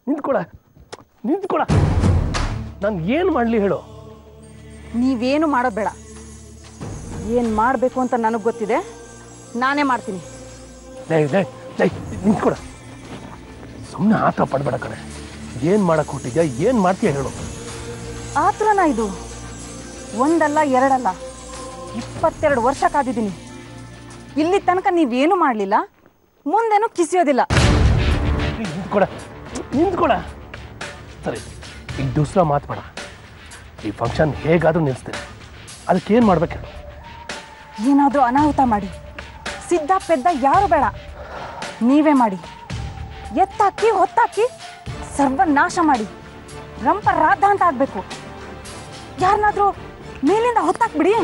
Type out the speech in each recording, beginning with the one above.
ನಿಂತ್ಕೊಳ ನಿಂತ್ಕೊಳ. ನಾನು ಏನು ಮಾಡಲಿ ಹೇಳು? ನೀವೇನು ಮಾಡೋದು ಬೇಡ. ಏನು ಮಾಡಬೇಕು ಅಂತ ನನಗೆ ಗೊತ್ತಿದೆ, ನಾನೇ ಮಾಡ್ತೀನಿ. ನಿಂತ್ಕೊಳ. ಸುಮ್ಮನೆ ಆತ ಪಡ್ಬೇಡ ಕಣೆ. ಏನು ಮಾಡಕ್ಕೆ ಹೊಟ್ಟಿದ್ಯಾ? ಏನು ಮಾಡ್ತೀಯ ಹೇಳು? ಆತ್ರನ ಇದು ಒಂದಲ್ಲ ಎರಡಲ್ಲ 22 ವರ್ಷ ಕಾದಿದ್ದೀನಿ. ಇಲ್ಲಿ ತನಕ ನೀವೇನು ಮಾಡಲಿಲ್ಲ, ಮುಂದೇನು ಕಿಸಿಯೋದಿಲ್ಲ. ನಿಂತ್ಕೊಳ. ಸರಿ, ಈಗ ದೂಸರ ಮಾತುಬೇಡ. ಈ ಫಂಕ್ಷನ್ ಹೇಗಾದರೂ ನಿಲ್ಲಿಸ್ತೇನೆ. ಅದಕ್ಕೇನು ಮಾಡ್ಬೇಕು? ಏನಾದರೂ ಅನಾಹುತ ಮಾಡಿ ಸಿದ್ಧ ಪೆದ್ದ ಯಾರು ಬೇಡ, ನೀವೇ ಮಾಡಿ. ಎತ್ತಾಕಿ ಹೊತ್ತಾಕಿ ಸರ್ವನಾಶ ಮಾಡಿ ರಂಪ ರಾಧ ಅಂತ ಆಗ್ಬೇಕು. ಯಾರನ್ನಾದ್ರೂ ಮೇಲಿಂದ ಹೊತ್ತಾಕ್ಬಿಡಿ.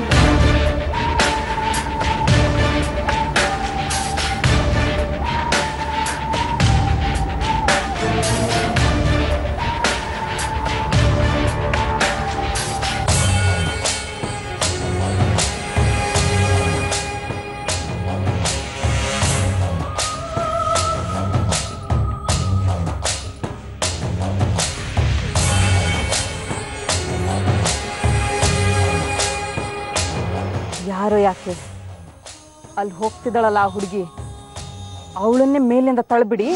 ಯಾರೋ ಯಾಕೆ ಅಲ್ಲಿ ಹೋಗ್ತಿದ್ದಾಳಲ್ಲ ಆ ಹುಡುಗಿ, ಅವಳನ್ನೇ ಮೇಲಿಂದ ತಳ್ಬಿಡಿ.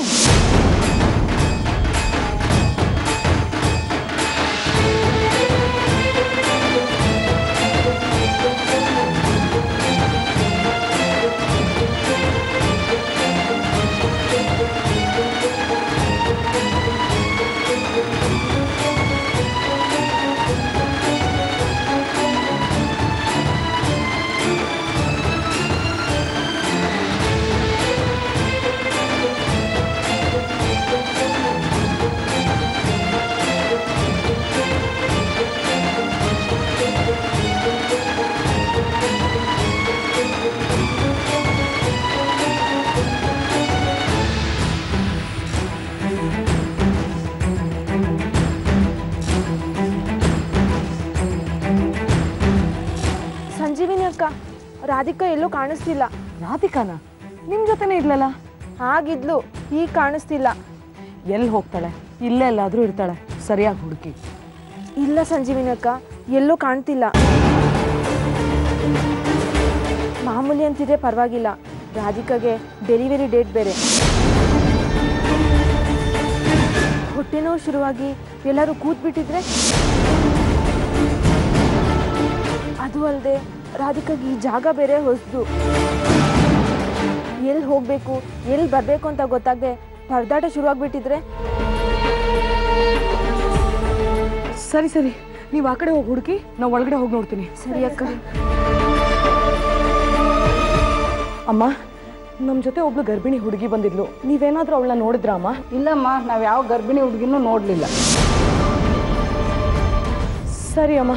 ಸಂಜೀವಿನಿ ಅಕ್ಕ, ರಾಧಿಕಾ ಎಲ್ಲೂ ಕಾಣಿಸ್ತಿಲ್ಲ. ರಾಧಿಕಾನ ನಿಮ್ ಜೊತೆನೇ ಇರ್ಲಲ್ಲ? ಆಗಿದ್ಲು, ಈಗ ಕಾಣಿಸ್ತಿಲ್ಲ. ಎಲ್ಲಿ ಹೋಗ್ತಾಳೆ? ಇಲ್ಲೇ ಎಲ್ಲಾದ್ರೂ ಇರ್ತಾಳೆ. ಸರಿಯಾಗಿ ಹುಡುಕಿ. ಇಲ್ಲ ಸಂಜೀವಿನಿ ಅಕ್ಕ, ಎಲ್ಲೂ ಕಾಣ್ತಿಲ್ಲ. ಮಾಮೂಲಿ ಅಂತಿದ್ರೆ ಪರವಾಗಿಲ್ಲ, ರಾಧಿಕಾಗೆ ಡೆಲಿವರಿ ಡೇಟ್ ಬೇರೆ. ಹೊಟ್ಟೆ ನೋವು ಶುರುವಾಗಿ ಎಲ್ಲರೂ ಕೂತ್ಬಿಟ್ಟಿದ್ರೆ, ಅದು ಅಲ್ಲದೆ ರಾಧಿಕಾಗೆ ಈ ಜಾಗ ಬೇರೆ ಹೊಸದು. ಎಲ್ಲಿ ಹೋಗಬೇಕು ಎಲ್ಲಿ ಬರಬೇಕು ಅಂತ ಗೊತ್ತಾಗದೆ ಪರದಾಟ ಶುರುವಾಗ್ಬಿಟ್ಟಿದ್ರೆ. ಸರಿ ಸರಿ, ನೀವು ಆ ಕಡೆ ಹೋಗಿ ಹುಡುಕಿ, ನಾವು ಒಳಗಡೆ ಹೋಗಿ ನೋಡ್ತೀನಿ. ಸರಿ ಅಕ್ಕ. ಅಮ್ಮ, ನಮ್ಮ ಜೊತೆ ಒಬ್ಳು ಗರ್ಭಿಣಿ ಹುಡುಗಿ ಬಂದಿದ್ಲು. ನೀವೇನಾದ್ರೂ ಅವಳನ್ನ ನೋಡಿದ್ರಾ ಅಮ್ಮ? ಇಲ್ಲಮ್ಮ, ನಾವು ಯಾವ ಗರ್ಭಿಣಿ ಹುಡುಗಿನೂ ನೋಡಲಿಲ್ಲ. ಸರಿ ಅಮ್ಮ.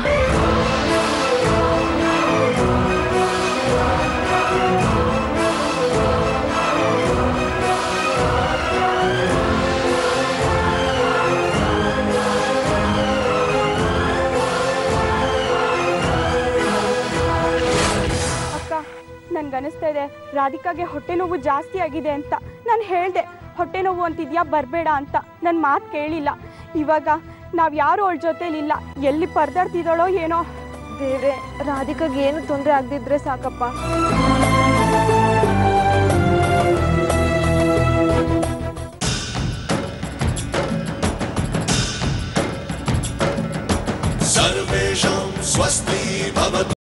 ನನ್ಗನಿಸ್ತಾ ಇದೆ ರಾಧಿಕಾಗೆ ಹೊಟ್ಟೆ ನೋವು ಜಾಸ್ತಿ ಆಗಿದೆ ಅಂತ. ನಾನು ಹೇಳ್ದೆ ಹೊಟ್ಟೆ ನೋವು ಅಂತಿದ್ಯಾ ಬರಬೇಡ ಅಂತ. ನನ್ನ ಮಾತು ಕೇಳಿಲ್ಲ. ಇವಾಗ ನಾವು ಯಾರು ಅವಳ ಜೊತೆಲಿಲ್ಲ, ಎಲ್ಲಿ ಪರದಾಡ್ತಿದ್ದಾಳೋ ಏನೋ. ದೇವ್ರೆ, ರಾಧಿಕಾಗೆ ಏನು ತೊಂದರೆ ಆಗದಿದ್ರೆ ಸಾಕಪ್ಪ. ಸರ್ವೇಷಾಂ ಸ್ವಸ್ತಿ ಭವತು.